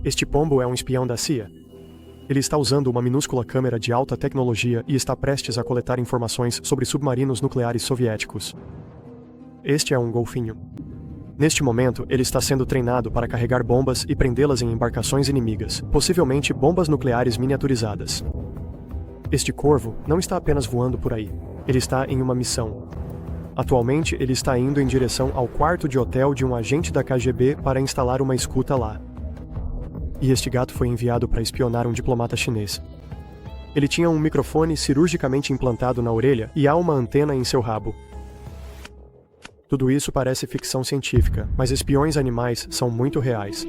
Este pombo é um espião da CIA. Ele está usando uma minúscula câmera de alta tecnologia e está prestes a coletar informações sobre submarinos nucleares soviéticos. Este é um golfinho. Neste momento, ele está sendo treinado para carregar bombas e prendê-las em embarcações inimigas, possivelmente bombas nucleares miniaturizadas. Este corvo não está apenas voando por aí. Ele está em uma missão. Atualmente, ele está indo em direção ao quarto de hotel de um agente da KGB para instalar uma escuta lá. E este gato foi enviado para espionar um diplomata chinês. Ele tinha um microfone cirurgicamente implantado na orelha e há uma antena em seu rabo. Tudo isso parece ficção científica, mas espiões animais são muito reais.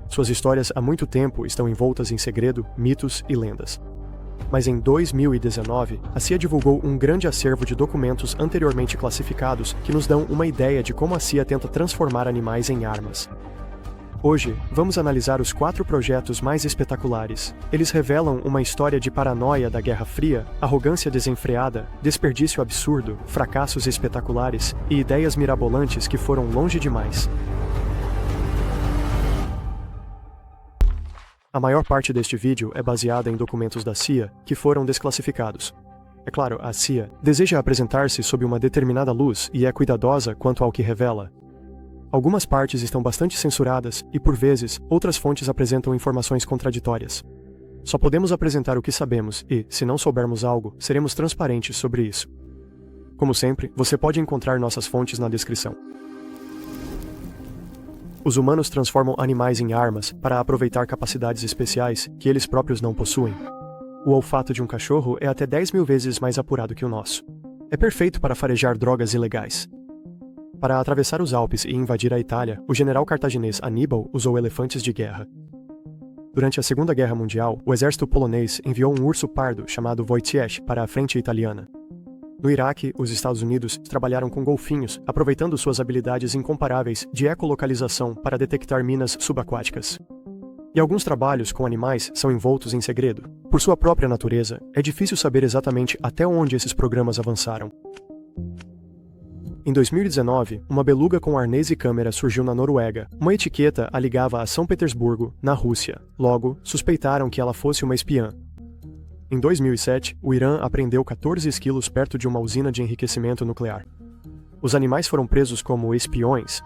Suas histórias há muito tempo estão envoltas em segredo, mitos e lendas. Mas em 2019, a CIA divulgou um grande acervo de documentos anteriormente classificados que nos dão uma ideia de como a CIA tenta transformar animais em armas. Hoje, vamos analisar os 4 projetos mais espetaculares. Eles revelam uma história de paranoia da Guerra Fria, arrogância desenfreada, desperdício absurdo, fracassos espetaculares e ideias mirabolantes que foram longe demais. A maior parte deste vídeo é baseada em documentos da CIA que foram desclassificados. É claro, a CIA deseja apresentar-se sob uma determinada luz e é cuidadosa quanto ao que revela. Algumas partes estão bastante censuradas e, por vezes, outras fontes apresentam informações contraditórias. Só podemos apresentar o que sabemos e, se não soubermos algo, seremos transparentes sobre isso. Como sempre, você pode encontrar nossas fontes na descrição. Os humanos transformam animais em armas para aproveitar capacidades especiais que eles próprios não possuem. O olfato de um cachorro é até 10.000 vezes mais apurado que o nosso. É perfeito para farejar drogas ilegais. Para atravessar os Alpes e invadir a Itália, o general cartaginês Aníbal usou elefantes de guerra. Durante a Segunda Guerra Mundial, o exército polonês enviou um urso pardo chamado Wojciech para a frente italiana. No Iraque, os Estados Unidos trabalharam com golfinhos, aproveitando suas habilidades incomparáveis de ecolocalização para detectar minas subaquáticas. E alguns trabalhos com animais são envoltos em segredo. Por sua própria natureza, é difícil saber exatamente até onde esses programas avançaram. Em 2019, uma beluga com arnês e câmera surgiu na Noruega. Uma etiqueta a ligava a São Petersburgo, na Rússia. Logo, suspeitaram que ela fosse uma espiã. Em 2007, o Irã apreendeu 14 esquilos perto de uma usina de enriquecimento nuclear. Os animais foram presos como espiões.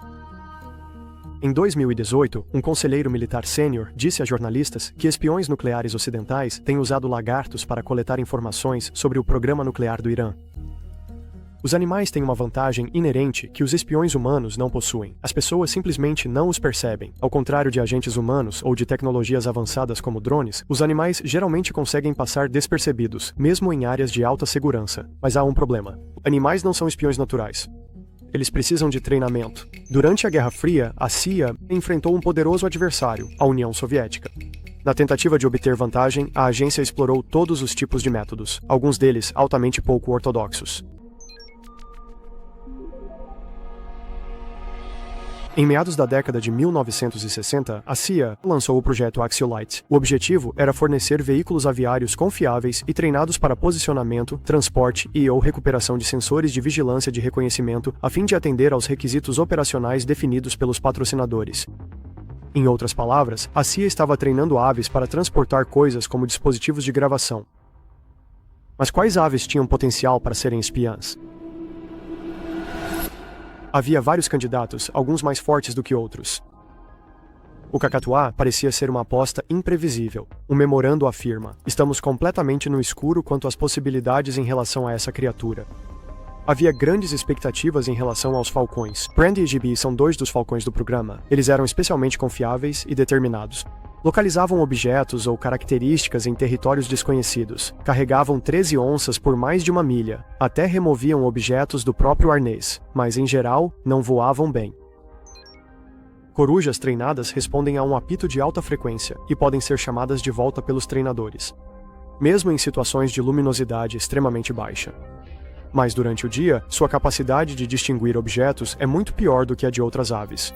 Em 2018, um conselheiro militar sênior disse a jornalistas que espiões nucleares ocidentais têm usado lagartos para coletar informações sobre o programa nuclear do Irã. Os animais têm uma vantagem inerente que os espiões humanos não possuem. As pessoas simplesmente não os percebem. Ao contrário de agentes humanos ou de tecnologias avançadas como drones, os animais geralmente conseguem passar despercebidos, mesmo em áreas de alta segurança. Mas há um problema. Animais não são espiões naturais. Eles precisam de treinamento. Durante a Guerra Fria, a CIA enfrentou um poderoso adversário, a União Soviética. Na tentativa de obter vantagem, a agência explorou todos os tipos de métodos, alguns deles altamente pouco ortodoxos. Em meados da década de 1960, a CIA lançou o projeto Axiolite. O objetivo era fornecer veículos aviários confiáveis e treinados para posicionamento, transporte e/ou recuperação de sensores de vigilância de reconhecimento, a fim de atender aos requisitos operacionais definidos pelos patrocinadores. Em outras palavras, a CIA estava treinando aves para transportar coisas como dispositivos de gravação. Mas quais aves tinham potencial para serem espiãs? Havia vários candidatos, alguns mais fortes do que outros. O cacatuá parecia ser uma aposta imprevisível. O memorando afirma: estamos completamente no escuro quanto às possibilidades em relação a essa criatura. Havia grandes expectativas em relação aos falcões. Brandy e Gibi são 2 dos falcões do programa. Eles eram especialmente confiáveis e determinados. Localizavam objetos ou características em territórios desconhecidos. Carregavam 13 onças por mais de 1 milha. Até removiam objetos do próprio arnês, mas em geral, não voavam bem. Corujas treinadas respondem a um apito de alta frequência e podem ser chamadas de volta pelos treinadores, mesmo em situações de luminosidade extremamente baixa. Mas durante o dia, sua capacidade de distinguir objetos é muito pior do que a de outras aves.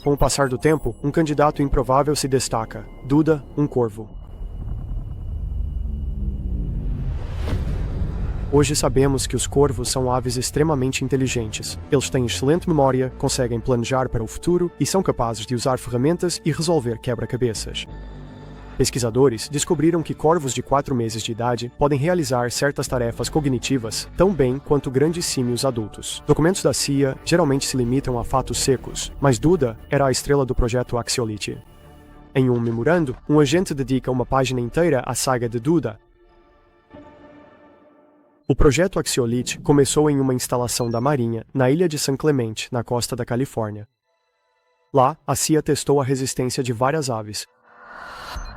Com o passar do tempo, um candidato improvável se destaca: Duda, um corvo. Hoje sabemos que os corvos são aves extremamente inteligentes. Eles têm excelente memória, conseguem planejar para o futuro e são capazes de usar ferramentas e resolver quebra-cabeças. Pesquisadores descobriram que corvos de 4 meses de idade podem realizar certas tarefas cognitivas tão bem quanto grandes símios adultos. Documentos da CIA geralmente se limitam a fatos secos, mas Duda era a estrela do projeto Axiolite. Em um memorando, um agente dedica uma página inteira à saga de Duda. O projeto Axiolite começou em uma instalação da Marinha, na ilha de San Clemente, na costa da Califórnia. Lá, a CIA testou a resistência de várias aves.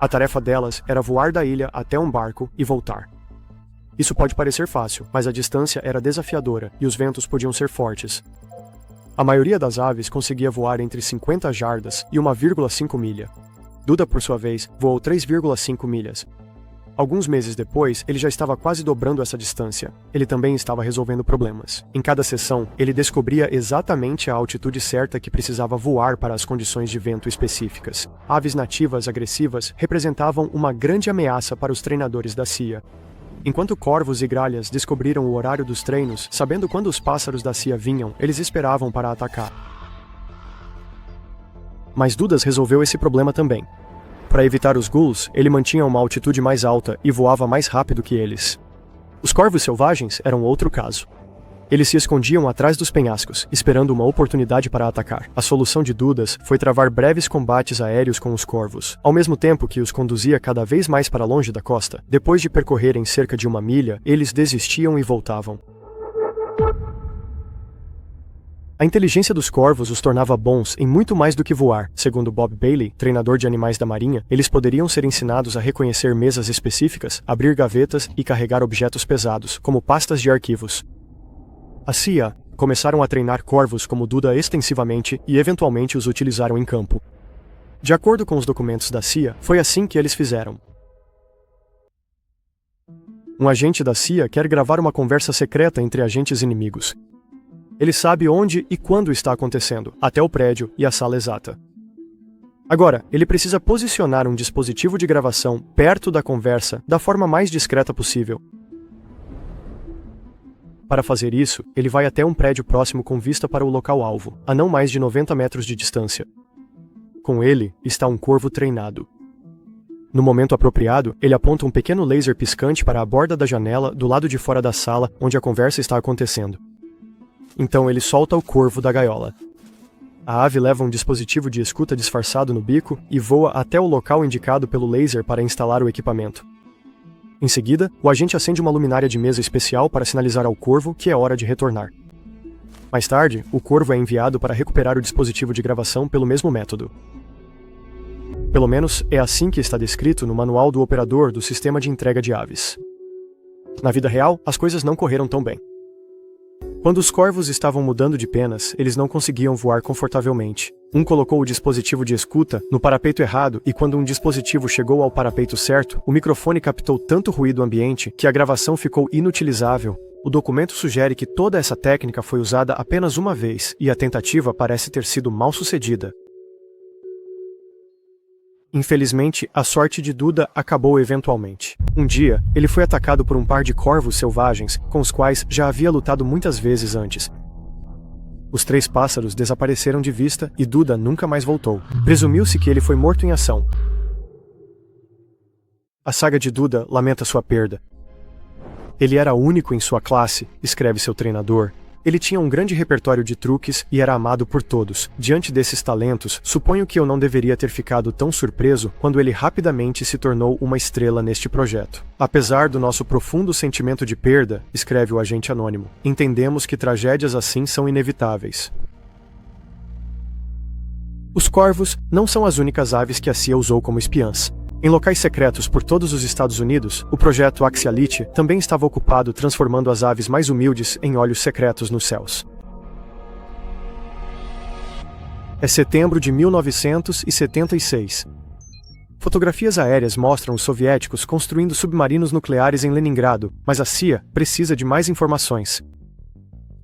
A tarefa delas era voar da ilha até um barco e voltar. Isso pode parecer fácil, mas a distância era desafiadora e os ventos podiam ser fortes. A maioria das aves conseguia voar entre 50 jardas e 1,5 milha. Duda, por sua vez, voou 3,5 milhas. Alguns meses depois, ele já estava quase dobrando essa distância. Ele também estava resolvendo problemas. Em cada sessão, ele descobria exatamente a altitude certa que precisava voar para as condições de vento específicas. Aves nativas agressivas representavam uma grande ameaça para os treinadores da CIA. Enquanto corvos e gralhas descobriram o horário dos treinos, sabendo quando os pássaros da CIA vinham, eles esperavam para atacar. Mas Dudas resolveu esse problema também. Para evitar os ghouls, ele mantinha uma altitude mais alta e voava mais rápido que eles. Os corvos selvagens eram outro caso. Eles se escondiam atrás dos penhascos, esperando uma oportunidade para atacar. A solução de Dudas foi travar breves combates aéreos com os corvos, ao mesmo tempo que os conduzia cada vez mais para longe da costa. Depois de percorrerem cerca de 1 milha, eles desistiam e voltavam. A inteligência dos corvos os tornava bons em muito mais do que voar. Segundo Bob Bailey, treinador de animais da Marinha, eles poderiam ser ensinados a reconhecer mesas específicas, abrir gavetas e carregar objetos pesados, como pastas de arquivos. A CIA começaram a treinar corvos como Duda extensivamente e eventualmente os utilizaram em campo. De acordo com os documentos da CIA, foi assim que eles fizeram. Um agente da CIA quer gravar uma conversa secreta entre agentes inimigos. Ele sabe onde e quando está acontecendo, até o prédio e a sala exata. Agora, ele precisa posicionar um dispositivo de gravação perto da conversa da forma mais discreta possível. Para fazer isso, ele vai até um prédio próximo com vista para o local-alvo, a não mais de 90 metros de distância. Com ele está um corvo treinado. No momento apropriado, ele aponta um pequeno laser piscante para a borda da janela do lado de fora da sala onde a conversa está acontecendo. Então ele solta o corvo da gaiola. A ave leva um dispositivo de escuta disfarçado no bico e voa até o local indicado pelo laser para instalar o equipamento. Em seguida, o agente acende uma luminária de mesa especial para sinalizar ao corvo que é hora de retornar. Mais tarde, o corvo é enviado para recuperar o dispositivo de gravação pelo mesmo método. Pelo menos é assim que está descrito no manual do operador do sistema de entrega de aves. Na vida real, as coisas não correram tão bem. Quando os corvos estavam mudando de penas, eles não conseguiam voar confortavelmente. Um colocou o dispositivo de escuta no parapeito errado e quando um dispositivo chegou ao parapeito certo, o microfone captou tanto ruído ambiente que a gravação ficou inutilizável. O documento sugere que toda essa técnica foi usada apenas uma vez e a tentativa parece ter sido mal sucedida. Infelizmente, a sorte de Duda acabou eventualmente. Um dia, ele foi atacado por um par de corvos selvagens, com os quais já havia lutado muitas vezes antes. Os 3 pássaros desapareceram de vista e Duda nunca mais voltou. Presumiu-se que ele foi morto em ação. A saga de Duda lamenta sua perda. Ele era único em sua classe, escreve seu treinador. Ele tinha um grande repertório de truques e era amado por todos. Diante desses talentos, suponho que eu não deveria ter ficado tão surpreso quando ele rapidamente se tornou uma estrela neste projeto. Apesar do nosso profundo sentimento de perda, escreve o agente anônimo, entendemos que tragédias assim são inevitáveis. Os corvos não são as únicas aves que a CIA usou como espiãs. Em locais secretos por todos os Estados Unidos, o projeto Axiolite também estava ocupado transformando as aves mais humildes em olhos secretos nos céus. É setembro de 1976. Fotografias aéreas mostram os soviéticos construindo submarinos nucleares em Leningrado, mas a CIA precisa de mais informações.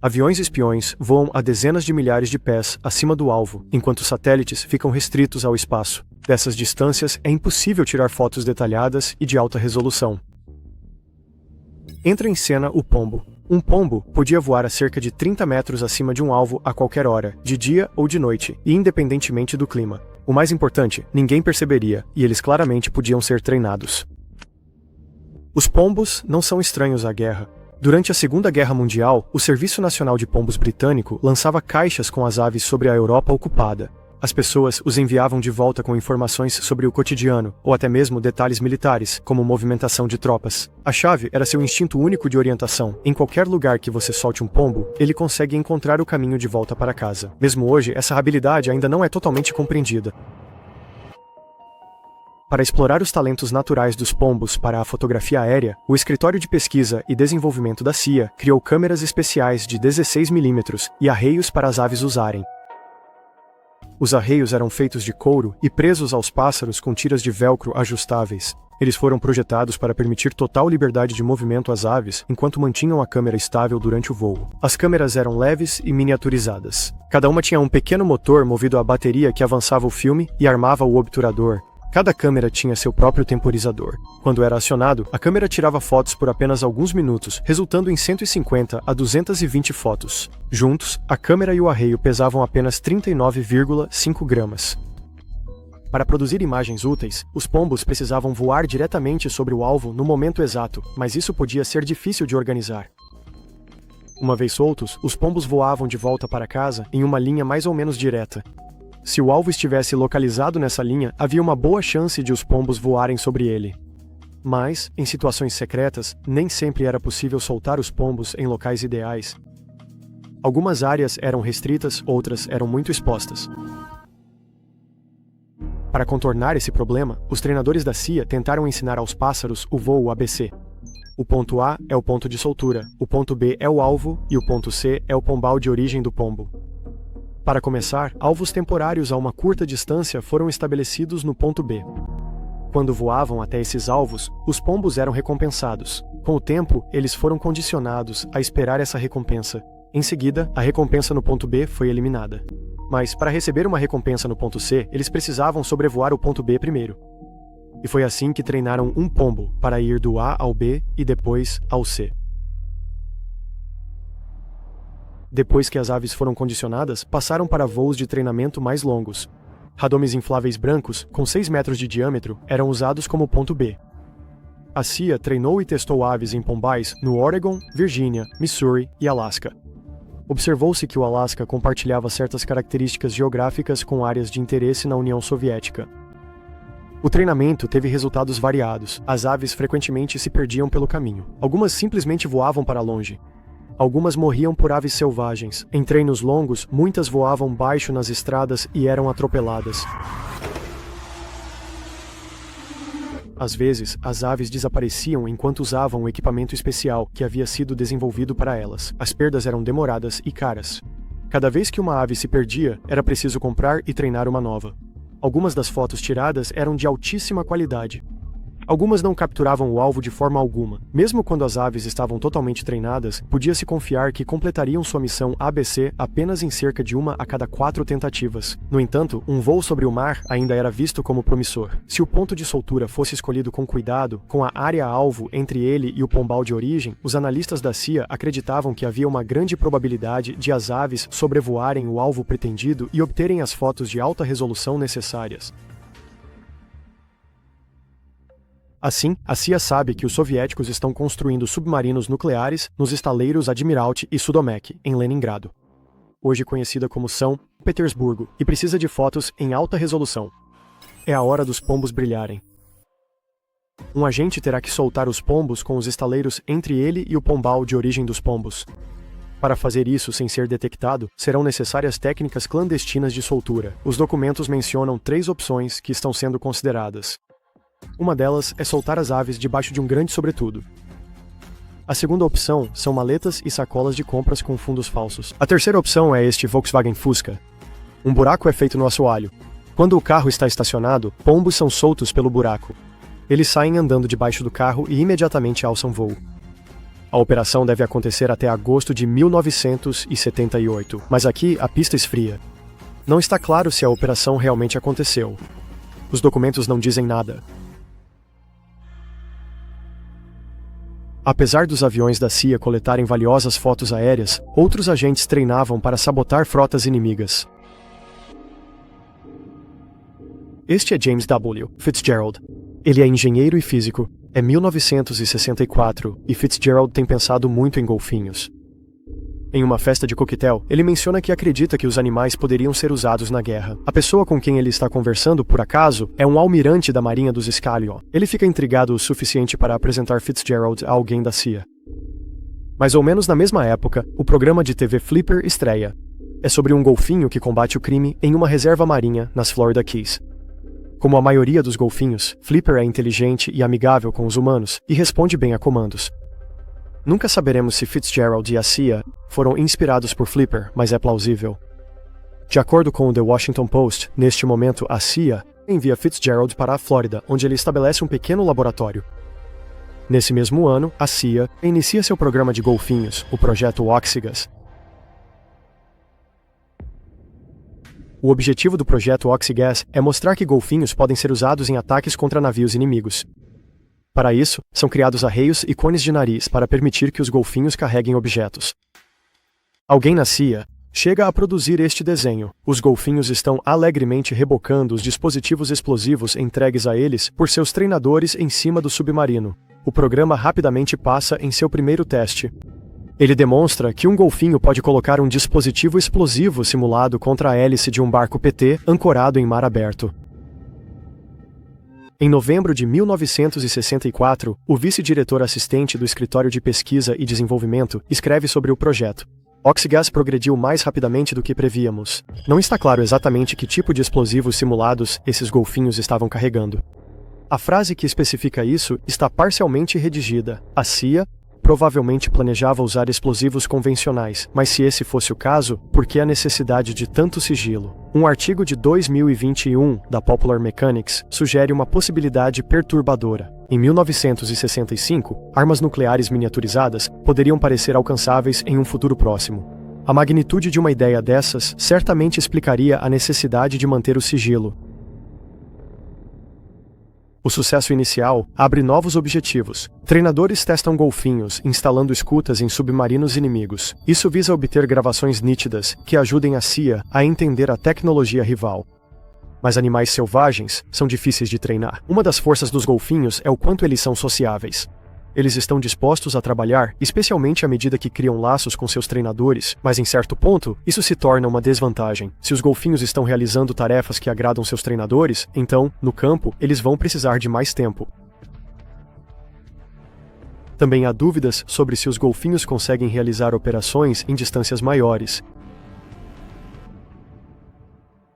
Aviões espiões voam a dezenas de milhares de pés acima do alvo, enquanto satélites ficam restritos ao espaço. Dessas distâncias, é impossível tirar fotos detalhadas e de alta resolução. Entra em cena o pombo. Um pombo podia voar a cerca de 30 metros acima de um alvo a qualquer hora, de dia ou de noite, e independentemente do clima. O mais importante, ninguém perceberia, e eles claramente podiam ser treinados. Os pombos não são estranhos à guerra. Durante a Segunda Guerra Mundial, o Serviço Nacional de Pombos britânico lançava caixas com as aves sobre a Europa ocupada. As pessoas os enviavam de volta com informações sobre o cotidiano, ou até mesmo detalhes militares, como movimentação de tropas. A chave era seu instinto único de orientação. Em qualquer lugar que você solte um pombo, ele consegue encontrar o caminho de volta para casa. Mesmo hoje, essa habilidade ainda não é totalmente compreendida. Para explorar os talentos naturais dos pombos para a fotografia aérea, o Escritório de Pesquisa e Desenvolvimento da CIA criou câmeras especiais de 16 mm e arreios para as aves usarem. Os arreios eram feitos de couro e presos aos pássaros com tiras de velcro ajustáveis. Eles foram projetados para permitir total liberdade de movimento às aves enquanto mantinham a câmera estável durante o voo. As câmeras eram leves e miniaturizadas. Cada uma tinha um pequeno motor movido à bateria que avançava o filme e armava o obturador. Cada câmera tinha seu próprio temporizador. Quando era acionado, a câmera tirava fotos por apenas alguns minutos, resultando em 150 a 220 fotos. Juntos, a câmera e o arreio pesavam apenas 39,5 gramas. Para produzir imagens úteis, os pombos precisavam voar diretamente sobre o alvo no momento exato, mas isso podia ser difícil de organizar. Uma vez soltos, os pombos voavam de volta para casa em uma linha mais ou menos direta. Se o alvo estivesse localizado nessa linha, havia uma boa chance de os pombos voarem sobre ele. Mas, em situações secretas, nem sempre era possível soltar os pombos em locais ideais. Algumas áreas eram restritas, outras eram muito expostas. Para contornar esse problema, os treinadores da CIA tentaram ensinar aos pássaros o voo ABC. O ponto A é o ponto de soltura, o ponto B é o alvo e o ponto C é o pombal de origem do pombo. Para começar, alvos temporários a uma curta distância foram estabelecidos no ponto B. Quando voavam até esses alvos, os pombos eram recompensados. Com o tempo, eles foram condicionados a esperar essa recompensa. Em seguida, a recompensa no ponto B foi eliminada. Mas, para receber uma recompensa no ponto C, eles precisavam sobrevoar o ponto B primeiro. E foi assim que treinaram um pombo para ir do A ao B e depois ao C. Depois que as aves foram condicionadas, passaram para voos de treinamento mais longos. Radomes infláveis brancos, com 6 metros de diâmetro, eram usados como ponto B. A CIA treinou e testou aves em pombais no Oregon, Virgínia, Missouri e Alasca. Observou-se que o Alasca compartilhava certas características geográficas com áreas de interesse na União Soviética. O treinamento teve resultados variados. As aves frequentemente se perdiam pelo caminho. Algumas simplesmente voavam para longe. Algumas morriam por aves selvagens. Em treinos longos, muitas voavam baixo nas estradas e eram atropeladas. Às vezes, as aves desapareciam enquanto usavam o equipamento especial que havia sido desenvolvido para elas. As perdas eram demoradas e caras. Cada vez que uma ave se perdia, era preciso comprar e treinar uma nova. Algumas das fotos tiradas eram de altíssima qualidade. Algumas não capturavam o alvo de forma alguma. Mesmo quando as aves estavam totalmente treinadas, podia-se confiar que completariam sua missão ABC apenas em cerca de 1 a cada 4 tentativas. No entanto, um voo sobre o mar ainda era visto como promissor. Se o ponto de soltura fosse escolhido com cuidado, com a área-alvo entre ele e o pombal de origem, os analistas da CIA acreditavam que havia uma grande probabilidade de as aves sobrevoarem o alvo pretendido e obterem as fotos de alta resolução necessárias. Assim, a CIA sabe que os soviéticos estão construindo submarinos nucleares nos estaleiros Admiralty e Sudomek, em Leningrado, hoje conhecida como São Petersburgo, e precisa de fotos em alta resolução. É a hora dos pombos brilharem. Um agente terá que soltar os pombos com os estaleiros entre ele e o pombal de origem dos pombos. Para fazer isso sem ser detectado, serão necessárias técnicas clandestinas de soltura. Os documentos mencionam 3 opções que estão sendo consideradas. Uma delas é soltar as aves debaixo de um grande sobretudo. A segunda opção são maletas e sacolas de compras com fundos falsos. A terceira opção é este Volkswagen Fusca. Um buraco é feito no assoalho. Quando o carro está estacionado, pombos são soltos pelo buraco. Eles saem andando debaixo do carro e imediatamente alçam voo. A operação deve acontecer até agosto de 1978, mas aqui a pista esfria. Não está claro se a operação realmente aconteceu. Os documentos não dizem nada. Apesar dos aviões da CIA coletarem valiosas fotos aéreas, outros agentes treinavam para sabotar frotas inimigas. Este é James W. Fitzgerald. Ele é engenheiro e físico. É 1964 e Fitzgerald tem pensado muito em golfinhos. Em uma festa de coquetel, ele menciona que acredita que os animais poderiam ser usados na guerra. A pessoa com quem ele está conversando, por acaso, é um almirante da Marinha dos Scalion. Ele fica intrigado o suficiente para apresentar Fitzgerald a alguém da CIA. Mais ou menos na mesma época, o programa de TV Flipper estreia. É sobre um golfinho que combate o crime em uma reserva marinha nas Florida Keys. Como a maioria dos golfinhos, Flipper é inteligente e amigável com os humanos e responde bem a comandos. Nunca saberemos se Fitzgerald e a CIA foram inspirados por Flipper, mas é plausível. De acordo com o The Washington Post, neste momento a CIA envia Fitzgerald para a Flórida, onde ele estabelece um pequeno laboratório. Nesse mesmo ano, a CIA inicia seu programa de golfinhos, o projeto Oxygas. O objetivo do projeto Oxygas é mostrar que golfinhos podem ser usados em ataques contra navios inimigos. Para isso, são criados arreios e cones de nariz para permitir que os golfinhos carreguem objetos. Alguém na CIA chega a produzir este desenho. Os golfinhos estão alegremente rebocando os dispositivos explosivos entregues a eles por seus treinadores em cima do submarino. O programa rapidamente passa em seu primeiro teste. Ele demonstra que um golfinho pode colocar um dispositivo explosivo simulado contra a hélice de um barco PT ancorado em mar aberto. Em novembro de 1964, o vice-diretor assistente do Escritório de Pesquisa e Desenvolvimento escreve sobre o projeto. Oxygas progrediu mais rapidamente do que prevíamos. Não está claro exatamente que tipo de explosivos simulados esses golfinhos estavam carregando. A frase que especifica isso está parcialmente redigida. A CIA provavelmente planejava usar explosivos convencionais, mas se esse fosse o caso, por que a necessidade de tanto sigilo? Um artigo de 2021 da Popular Mechanics sugere uma possibilidade perturbadora. Em 1965, armas nucleares miniaturizadas poderiam parecer alcançáveis em um futuro próximo. A magnitude de uma ideia dessas certamente explicaria a necessidade de manter o sigilo. O sucesso inicial abre novos objetivos. Treinadores testam golfinhos, instalando escutas em submarinos inimigos. Isso visa obter gravações nítidas que ajudem a CIA a entender a tecnologia rival. Mas animais selvagens são difíceis de treinar. Uma das forças dos golfinhos é o quanto eles são sociáveis. Eles estão dispostos a trabalhar, especialmente à medida que criam laços com seus treinadores, mas em certo ponto, isso se torna uma desvantagem. Se os golfinhos estão realizando tarefas que agradam seus treinadores, então, no campo, eles vão precisar de mais tempo. Também há dúvidas sobre se os golfinhos conseguem realizar operações em distâncias maiores.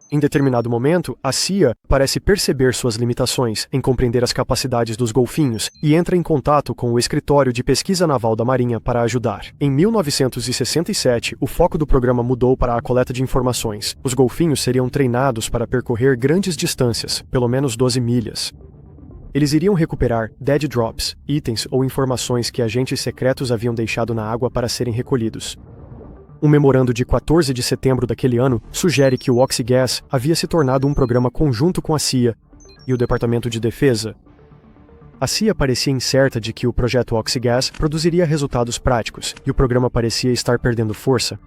Em determinado momento, a CIA parece perceber suas limitações em compreender as capacidades dos golfinhos e entra em contato com o Escritório de Pesquisa Naval da Marinha para ajudar. Em 1967, o foco do programa mudou para a coleta de informações. Os golfinhos seriam treinados para percorrer grandes distâncias, pelo menos 12 milhas. Eles iriam recuperar dead drops, itens ou informações que agentes secretos haviam deixado na água para serem recolhidos. Um memorando de 14 de setembro daquele ano sugere que o Oxygas havia se tornado um programa conjunto com a CIA e o Departamento de Defesa. A CIA parecia incerta de que o projeto Oxygas produziria resultados práticos e o programa parecia estar perdendo força.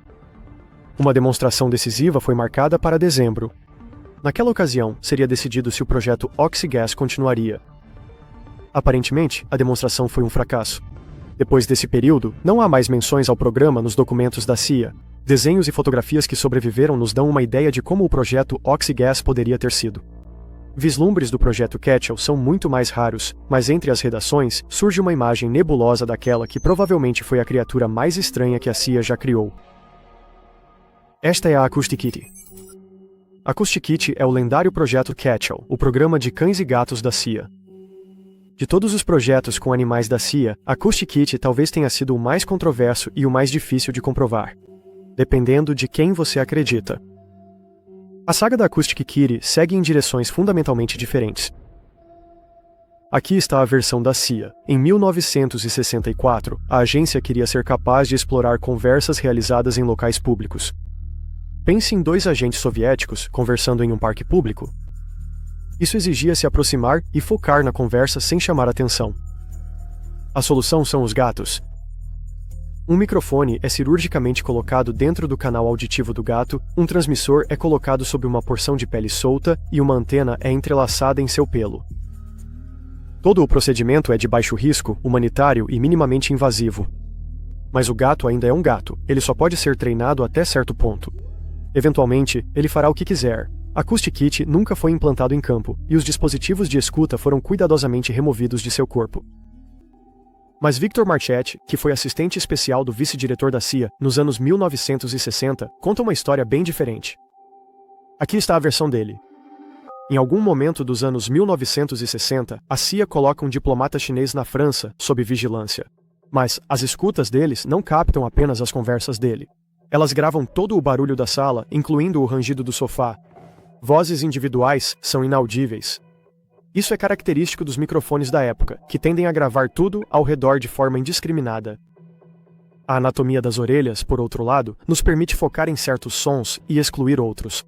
Uma demonstração decisiva foi marcada para dezembro. Naquela ocasião, seria decidido se o projeto Oxygas continuaria. Aparentemente, a demonstração foi um fracasso. Depois desse período, não há mais menções ao programa nos documentos da CIA. Desenhos e fotografias que sobreviveram nos dão uma ideia de como o projeto Oxygas poderia ter sido. Vislumbres do projeto Ketchel são muito mais raros, mas entre as redações surge uma imagem nebulosa daquela que provavelmente foi a criatura mais estranha que a CIA já criou. Esta é a Acoustic Kitty. Acoustic Kitty é o lendário projeto Ketchel, o programa de cães e gatos da CIA. De todos os projetos com animais da CIA, Acoustic Kitty talvez tenha sido o mais controverso e o mais difícil de comprovar, dependendo de quem você acredita. A saga da Acoustic Kitty segue em direções fundamentalmente diferentes. Aqui está a versão da CIA. Em 1964, a agência queria ser capaz de explorar conversas realizadas em locais públicos. Pense em dois agentes soviéticos conversando em um parque público. Isso exigia se aproximar e focar na conversa sem chamar atenção. A solução são os gatos. Um microfone é cirurgicamente colocado dentro do canal auditivo do gato, um transmissor é colocado sobre uma porção de pele solta e uma antena é entrelaçada em seu pelo. Todo o procedimento é de baixo risco, humanitário e minimamente invasivo. Mas o gato ainda é um gato, ele só pode ser treinado até certo ponto. Eventualmente, ele fará o que quiser. A Acoustic Kit nunca foi implantado em campo, e os dispositivos de escuta foram cuidadosamente removidos de seu corpo. Mas Victor Marchetti, que foi assistente especial do vice-diretor da CIA nos anos 1960, conta uma história bem diferente. Aqui está a versão dele. Em algum momento dos anos 1960, a CIA coloca um diplomata chinês na França sob vigilância. Mas as escutas deles não captam apenas as conversas dele. Elas gravam todo o barulho da sala, incluindo o rangido do sofá. Vozes individuais são inaudíveis. Isso é característico dos microfones da época, que tendem a gravar tudo ao redor de forma indiscriminada. A anatomia das orelhas, por outro lado, nos permite focar em certos sons e excluir outros.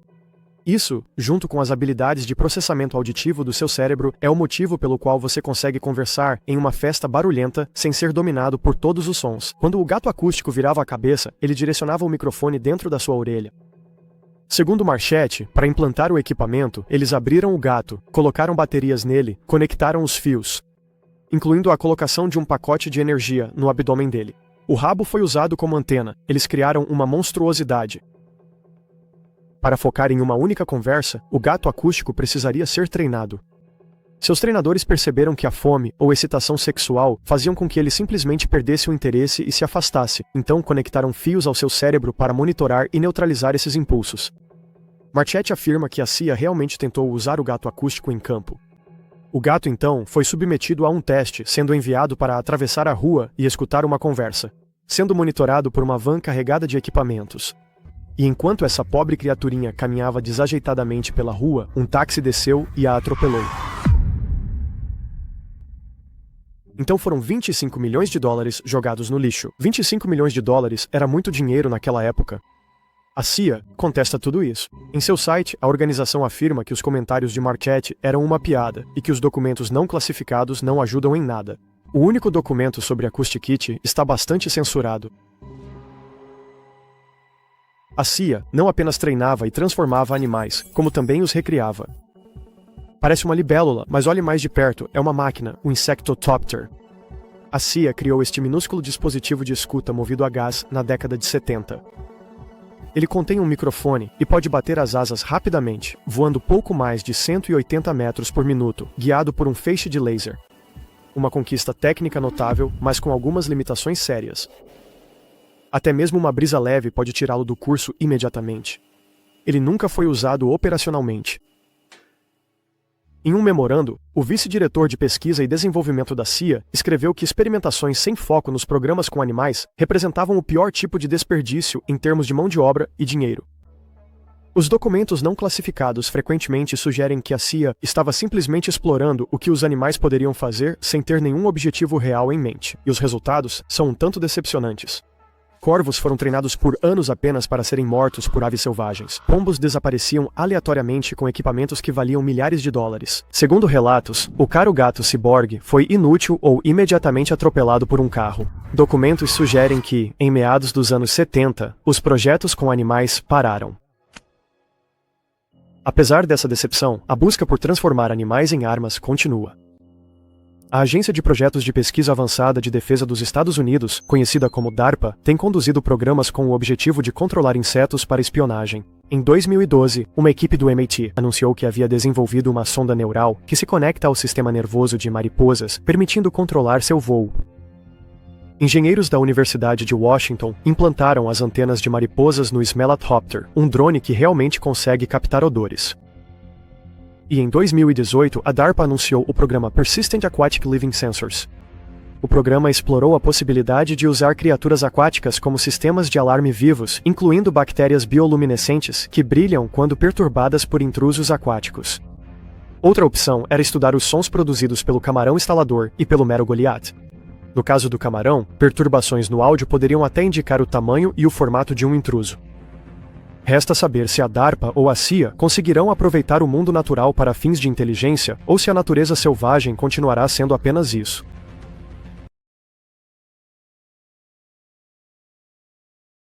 Isso, junto com as habilidades de processamento auditivo do seu cérebro, é o motivo pelo qual você consegue conversar em uma festa barulhenta sem ser dominado por todos os sons. Quando o gato acústico virava a cabeça, ele direcionava o microfone dentro da sua orelha. Segundo Marchetti, para implantar o equipamento, eles abriram o gato, colocaram baterias nele, conectaram os fios, incluindo a colocação de um pacote de energia no abdômen dele. O rabo foi usado como antena, eles criaram uma monstruosidade. Para focar em uma única conversa, o gato acústico precisaria ser treinado. Seus treinadores perceberam que a fome ou excitação sexual faziam com que ele simplesmente perdesse o interesse e se afastasse, então conectaram fios ao seu cérebro para monitorar e neutralizar esses impulsos. Marchetti afirma que a CIA realmente tentou usar o gato acústico em campo. O gato, então, foi submetido a um teste, sendo enviado para atravessar a rua e escutar uma conversa, sendo monitorado por uma van carregada de equipamentos. E enquanto essa pobre criaturinha caminhava desajeitadamente pela rua, um táxi desceu e a atropelou. Então foram 25 milhões de dólares jogados no lixo. 25 milhões de dólares era muito dinheiro naquela época. A CIA contesta tudo isso. Em seu site, a organização afirma que os comentários de Marchetti eram uma piada e que os documentos não classificados não ajudam em nada. O único documento sobre a Acoustic Kit está bastante censurado. A CIA não apenas treinava e transformava animais, como também os recriava. Parece uma libélula, mas olhe mais de perto, é uma máquina, um Insectotopter. A CIA criou este minúsculo dispositivo de escuta movido a gás na década de 70. Ele contém um microfone e pode bater as asas rapidamente, voando pouco mais de 180 metros por minuto, guiado por um feixe de laser. Uma conquista técnica notável, mas com algumas limitações sérias. Até mesmo uma brisa leve pode tirá-lo do curso imediatamente. Ele nunca foi usado operacionalmente. Em um memorando, o vice-diretor de pesquisa e desenvolvimento da CIA escreveu que experimentações sem foco nos programas com animais representavam o pior tipo de desperdício em termos de mão de obra e dinheiro. Os documentos não classificados frequentemente sugerem que a CIA estava simplesmente explorando o que os animais poderiam fazer sem ter nenhum objetivo real em mente, e os resultados são um tanto decepcionantes. Corvos foram treinados por anos apenas para serem mortos por aves selvagens. Pombos desapareciam aleatoriamente com equipamentos que valiam milhares de dólares. Segundo relatos, o caro gato ciborgue foi inútil ou imediatamente atropelado por um carro. Documentos sugerem que, em meados dos anos 70, os projetos com animais pararam. Apesar dessa decepção, a busca por transformar animais em armas continua. A Agência de Projetos de Pesquisa Avançada de Defesa dos Estados Unidos, conhecida como DARPA, tem conduzido programas com o objetivo de controlar insetos para espionagem. Em 2012, uma equipe do MIT anunciou que havia desenvolvido uma sonda neural que se conecta ao sistema nervoso de mariposas, permitindo controlar seu voo. Engenheiros da Universidade de Washington implantaram as antenas de mariposas no Smellothopter, um drone que realmente consegue captar odores. E em 2018, a DARPA anunciou o programa Persistent Aquatic Living Sensors. O programa explorou a possibilidade de usar criaturas aquáticas como sistemas de alarme vivos, incluindo bactérias bioluminescentes que brilham quando perturbadas por intrusos aquáticos. Outra opção era estudar os sons produzidos pelo camarão instalador e pelo mero Goliath. No caso do camarão, perturbações no áudio poderiam até indicar o tamanho e o formato de um intruso. Resta saber se a DARPA ou a CIA conseguirão aproveitar o mundo natural para fins de inteligência ou se a natureza selvagem continuará sendo apenas isso.